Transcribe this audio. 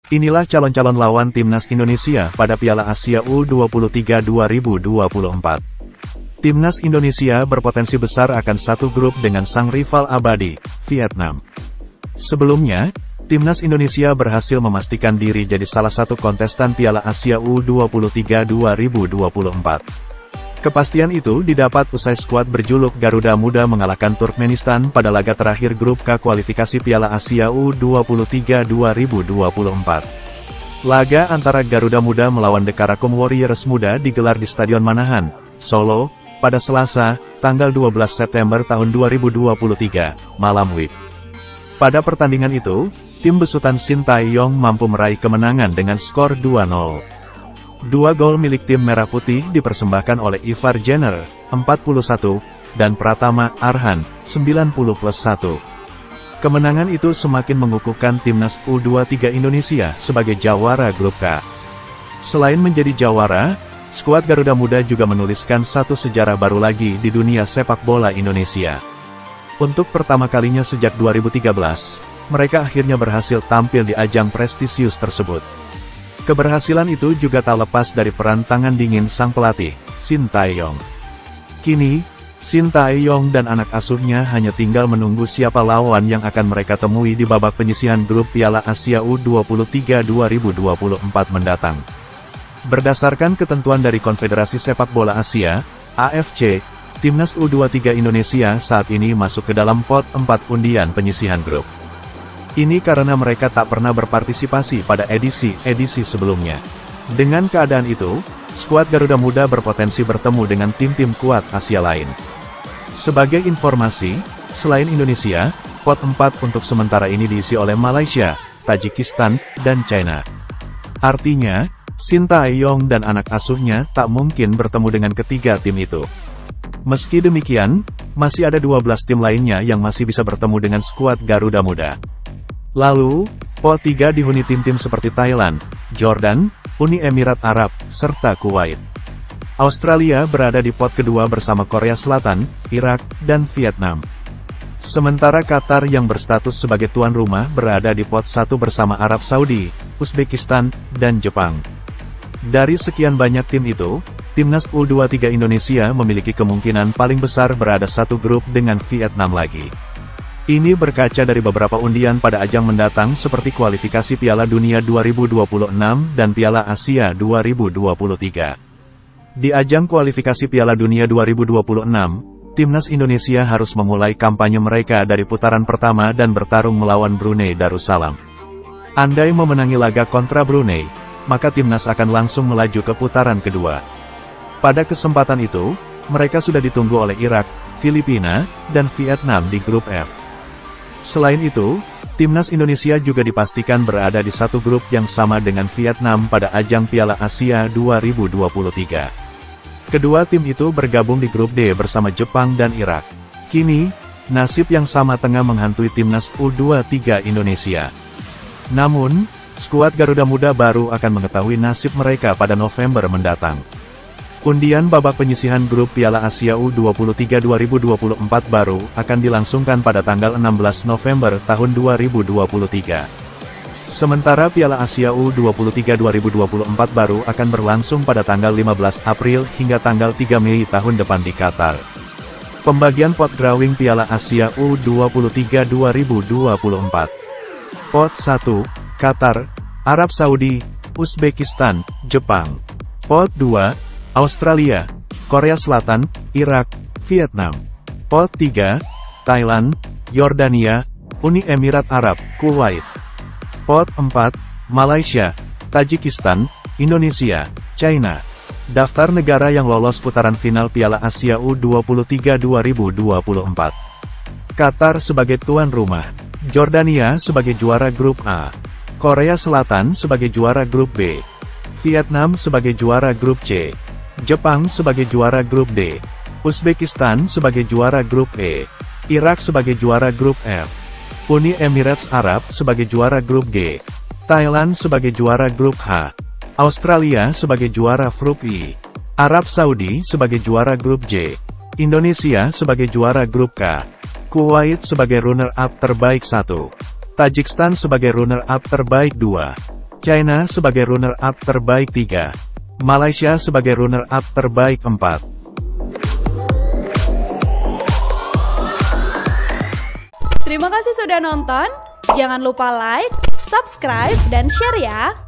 Inilah calon-calon lawan Timnas Indonesia pada Piala Asia U23 2024. Timnas Indonesia berpotensi besar akan satu grup dengan sang rival abadi, Vietnam. Sebelumnya, Timnas Indonesia berhasil memastikan diri jadi salah satu kontestan Piala Asia U23 2024. Kepastian itu didapat usai skuad berjuluk Garuda Muda mengalahkan Turkmenistan pada laga terakhir grup K kualifikasi Piala Asia U23 2024. Laga antara Garuda Muda melawan The Karakum Warriors Muda digelar di Stadion Manahan, Solo, pada Selasa, tanggal 12 September tahun 2023, malam WIB. Pada pertandingan itu, tim besutan Shin Tae-yong mampu meraih kemenangan dengan skor 2-0. Dua gol milik tim Merah Putih dipersembahkan oleh Ivar Jenner, 41, dan Pratama Arhan, 90+1. Kemenangan itu semakin mengukuhkan Timnas U23 Indonesia sebagai jawara grup K. Selain menjadi jawara, skuad Garuda Muda juga menuliskan satu sejarah baru lagi di dunia sepak bola Indonesia. Untuk pertama kalinya sejak 2013, mereka akhirnya berhasil tampil di ajang prestisius tersebut. Keberhasilan itu juga tak lepas dari peran tangan dingin sang pelatih, Shin Tae-yong. Kini, Shin Tae-yong dan anak asuhnya hanya tinggal menunggu siapa lawan yang akan mereka temui di babak penyisihan grup Piala Asia U23 2024 mendatang. Berdasarkan ketentuan dari Konfederasi Sepak Bola Asia, AFC, Timnas U23 Indonesia saat ini masuk ke dalam pot 4 undian penyisihan grup. Ini karena mereka tak pernah berpartisipasi pada edisi sebelumnya. Dengan keadaan itu, skuad Garuda Muda berpotensi bertemu dengan tim-tim kuat Asia lain. Sebagai informasi, selain Indonesia, pot 4 untuk sementara ini diisi oleh Malaysia, Tajikistan, dan China. Artinya, Shin Tae-yong dan anak asuhnya tak mungkin bertemu dengan ketiga tim itu. Meski demikian, masih ada 12 tim lainnya yang masih bisa bertemu dengan skuad Garuda Muda. Lalu, pot 3 dihuni tim-tim seperti Thailand, Jordan, Uni Emirat Arab, serta Kuwait. Australia berada di pot kedua bersama Korea Selatan, Irak, dan Vietnam. Sementara Qatar yang berstatus sebagai tuan rumah berada di pot 1 bersama Arab Saudi, Uzbekistan, dan Jepang. Dari sekian banyak tim itu, Timnas U23 Indonesia memiliki kemungkinan paling besar berada satu grup dengan Vietnam lagi. Ini berkaca dari beberapa undian pada ajang mendatang seperti kualifikasi Piala Dunia 2026 dan Piala Asia 2023. Di ajang kualifikasi Piala Dunia 2026, Timnas Indonesia harus memulai kampanye mereka dari putaran pertama dan bertarung melawan Brunei Darussalam. Andai memenangi laga kontra Brunei, maka Timnas akan langsung melaju ke putaran kedua. Pada kesempatan itu, mereka sudah ditunggu oleh Irak, Filipina, dan Vietnam di grup F. Selain itu, Timnas Indonesia juga dipastikan berada di satu grup yang sama dengan Vietnam pada ajang Piala Asia 2023. Kedua tim itu bergabung di grup D bersama Jepang dan Irak. Kini, nasib yang sama tengah menghantui Timnas U23 Indonesia. Namun, skuad Garuda Muda baru akan mengetahui nasib mereka pada November mendatang. Undian babak penyisihan grup Piala Asia U23 2024 baru akan dilangsungkan pada tanggal 16 November tahun 2023. Sementara Piala Asia U23 2024 baru akan berlangsung pada tanggal 15 April hingga tanggal 3 Mei tahun depan di Qatar. Pembagian pot drawing Piala Asia U23 2024. Pot 1, Qatar, Arab Saudi, Uzbekistan, Jepang. Pot 2, Australia, Korea Selatan, Irak, Vietnam. Pot 3, Thailand, Yordania, Uni Emirat Arab, Kuwait. Pot 4, Malaysia, Tajikistan, Indonesia, China. Daftar negara yang lolos putaran final Piala Asia U23 2024. Qatar sebagai tuan rumah, Jordania sebagai juara grup A, Korea Selatan sebagai juara grup B, Vietnam sebagai juara grup C, Jepang sebagai juara grup D, Uzbekistan sebagai juara grup E, Irak sebagai juara grup F, Uni Emirates Arab sebagai juara grup G, Thailand sebagai juara grup H, Australia sebagai juara grup I, Arab Saudi sebagai juara grup J, Indonesia sebagai juara grup K, Kuwait sebagai runner-up terbaik 1, Tajikistan sebagai runner-up terbaik 2, China sebagai runner-up terbaik 3. Malaysia sebagai runner-up terbaik 4. Terima kasih sudah nonton. Jangan lupa like, subscribe, dan share ya.